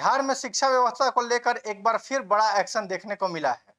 बिहार में शिक्षा व्यवस्था को लेकर एक बार फिर बड़ा एक्शन देखने को मिला है।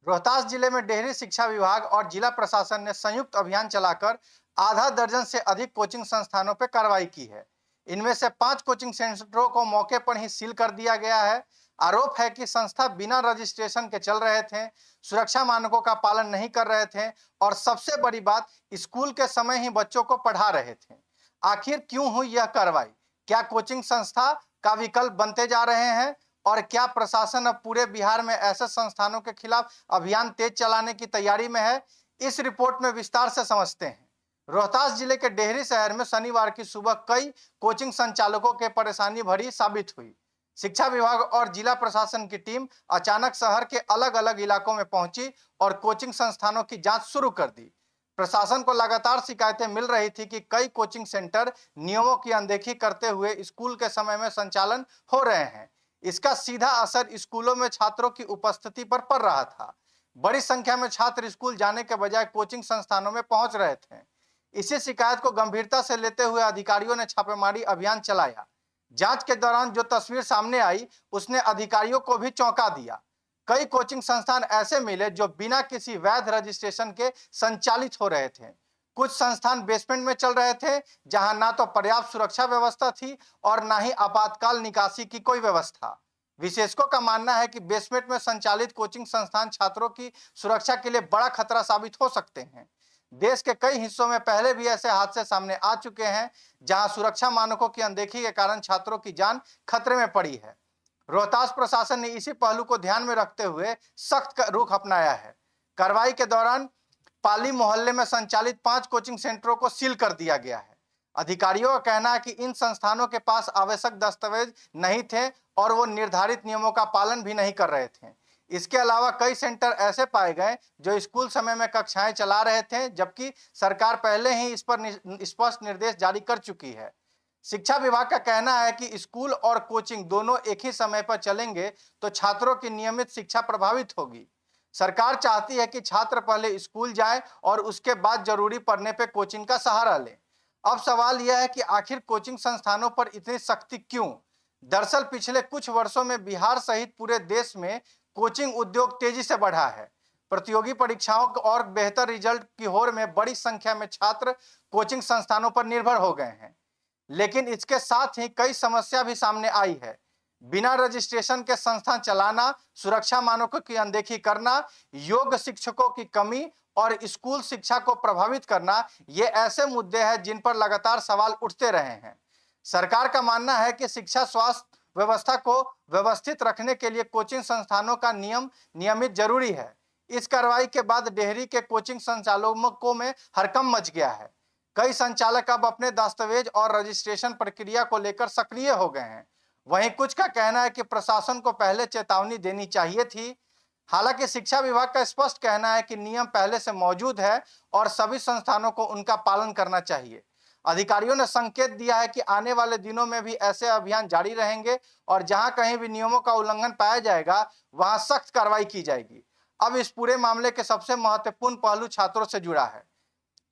रोहतास जिले में डेहरी शिक्षा विभाग और जिला प्रशासन ने संयुक्त अभियान चलाकर आधा दर्जन से अधिक कोचिंग संस्थानों पर कार्रवाई की है। इनमें से 5 कोचिंग सेंटरों को मौके पर ही सील कर दिया गया है। आरोप है कि संस्था बिना रजिस्ट्रेशन के चल रहे थे, सुरक्षा मानकों का पालन नहीं कर रहे थे और सबसे बड़ी बात, स्कूल के समय ही बच्चों को पढ़ा रहे थे। आखिर क्यों हुई यह कार्रवाई? क्या कोचिंग संस्था का विकल्प बनते जा रहे हैं? और क्या प्रशासन अब पूरे बिहार में ऐसे संस्थानों के खिलाफ अभियान तेज चलाने की तैयारी में है? इस रिपोर्ट में विस्तार से समझते हैं। रोहतास जिले के डेहरी शहर में शनिवार की सुबह कई कोचिंग संचालकों के परेशानी भरी साबित हुई। शिक्षा विभाग और जिला प्रशासन की टीम अचानक शहर के अलग अलग इलाकों में पहुंची और कोचिंग संस्थानों की जांच शुरू कर दी। प्रशासन को लगातार शिकायतें मिल रही थी कि कई कोचिंग सेंटर नियमों की अनदेखी करते हुए स्कूल के समय में संचालन हो रहे हैं। इसका सीधा असर स्कूलों में छात्रों की उपस्थिति पर पड़ रहा था। बड़ी संख्या में छात्र स्कूल जाने के बजाय कोचिंग संस्थानों में पहुंच रहे थे। इसी शिकायत को गंभीरता से लेते हुए अधिकारियों ने छापेमारी अभियान चलाया। जांच के दौरान जो तस्वीर सामने आई, उसने अधिकारियों को भी चौंका दिया। कई कोचिंग संस्थान ऐसे मिले जो बिना किसी वैध रजिस्ट्रेशन के संचालित हो रहे थे। कुछ संस्थान बेसमेंट में चल रहे थे, जहां ना तो पर्याप्त सुरक्षा व्यवस्था थी और ना ही आपातकाल निकासी की कोई व्यवस्था। विशेषज्ञों का मानना है कि बेसमेंट में संचालित कोचिंग संस्थान छात्रों की सुरक्षा के लिए बड़ा खतरा साबित हो सकते हैं। देश के कई हिस्सों में पहले भी ऐसे हादसे सामने आ चुके हैं, जहां सुरक्षा मानकों की अनदेखी के कारण छात्रों की जान खतरे में पड़ी है। रोहतास प्रशासन ने इसी पहलू को ध्यान में रखते हुए सख्त रुख अपनाया है। कार्रवाई के दौरान पाली मोहल्ले में संचालित 5 कोचिंग सेंटरों को सील कर दिया गया है। अधिकारियों का कहना है कि इन संस्थानों के पास आवश्यक दस्तावेज नहीं थे और वो निर्धारित नियमों का पालन भी नहीं कर रहे थे। इसके अलावा कई सेंटर ऐसे पाए गए जो स्कूल समय में कक्षाएं चला रहे थे, जबकि सरकार पहले ही इस पर स्पष्ट निर्देश जारी कर चुकी है। शिक्षा विभाग का कहना है कि स्कूल और कोचिंग दोनों एक ही समय पर चलेंगे तो छात्रों की नियमित शिक्षा प्रभावित होगी। सरकार चाहती है कि छात्र पहले स्कूल जाए और उसके बाद जरूरी पड़ने पर कोचिंग का सहारा लें। अब सवाल यह है कि आखिर कोचिंग संस्थानों पर इतनी सख्ती क्यों? दरअसल पिछले कुछ वर्षों में बिहार सहित पूरे देश में कोचिंग उद्योग तेजी से बढ़ा है। प्रतियोगी परीक्षाओं और बेहतर रिजल्ट की होड़ में बड़ी संख्या में छात्र कोचिंग संस्थानों पर निर्भर हो गए हैं। लेकिन इसके साथ ही कई समस्या भी सामने आई है। बिना रजिस्ट्रेशन के संस्थान चलाना, सुरक्षा मानकों की अनदेखी करना, योग्य शिक्षकों की कमी और स्कूल शिक्षा को प्रभावित करना, ये ऐसे मुद्दे हैं जिन पर लगातार सवाल उठते रहे हैं। सरकार का मानना है कि शिक्षा स्वास्थ्य व्यवस्था को व्यवस्थित रखने के लिए कोचिंग संस्थानों का नियमित जरूरी है। इस कार्रवाई के बाद डेहरी के कोचिंग संचालकों में हड़कंप मच गया है। कई संचालक अब अपने दस्तावेज और रजिस्ट्रेशन प्रक्रिया को लेकर सक्रिय हो गए हैं। वहीं कुछ का कहना है कि प्रशासन को पहले चेतावनी देनी चाहिए थी। हालांकि शिक्षा विभाग का स्पष्ट कहना है कि नियम पहले से मौजूद है और सभी संस्थानों को उनका पालन करना चाहिए। अधिकारियों ने संकेत दिया है कि आने वाले दिनों में भी ऐसे अभियान जारी रहेंगे और जहां कहीं भी नियमों का उल्लंघन पाया जाएगा, वहां सख्त कार्रवाई की जाएगी। अब इस पूरे मामले के सबसे महत्वपूर्ण पहलू छात्रों से जुड़ा है।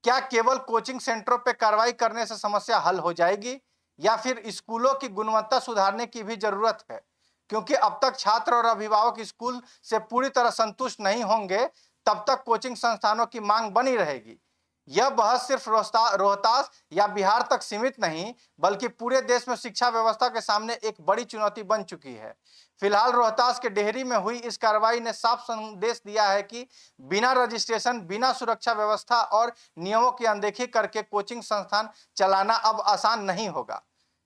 क्या केवल कोचिंग सेंटरों पर कार्रवाई करने से समस्या हल हो जाएगी या फिर स्कूलों की गुणवत्ता सुधारने की भी जरूरत है? क्योंकि अब तक छात्र और अभिभावक स्कूल से पूरी तरह संतुष्ट नहीं होंगे, तब तक कोचिंग संस्थानों की मांग बनी रहेगी। यह बहस सिर्फ रोहतास या बिहार तक सीमित नहीं, बल्कि पूरे देश में शिक्षा व्यवस्था के सामने एक बड़ी चुनौती बन चुकी है। फिलहाल रोहतास के डेहरी में हुई इस कार्रवाई ने साफ संदेश दिया है कि बिना रजिस्ट्रेशन, बिना सुरक्षा व्यवस्था और नियमों की अनदेखी करके कोचिंग संस्थान चलाना अब आसान नहीं होगा।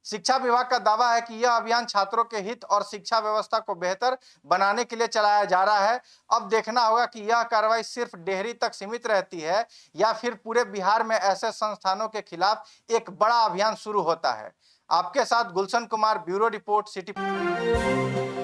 शिक्षा विभाग का दावा है कि यह अभियान छात्रों के हित और शिक्षा व्यवस्था को बेहतर बनाने के लिए चलाया जा रहा है। अब देखना होगा कि यह कार्रवाई सिर्फ डेहरी तक सीमित रहती है या फिर पूरे बिहार में ऐसे संस्थानों के खिलाफ एक बड़ा अभियान शुरू होता है। आपके साथ Gulshan Kumar, bureau report, city.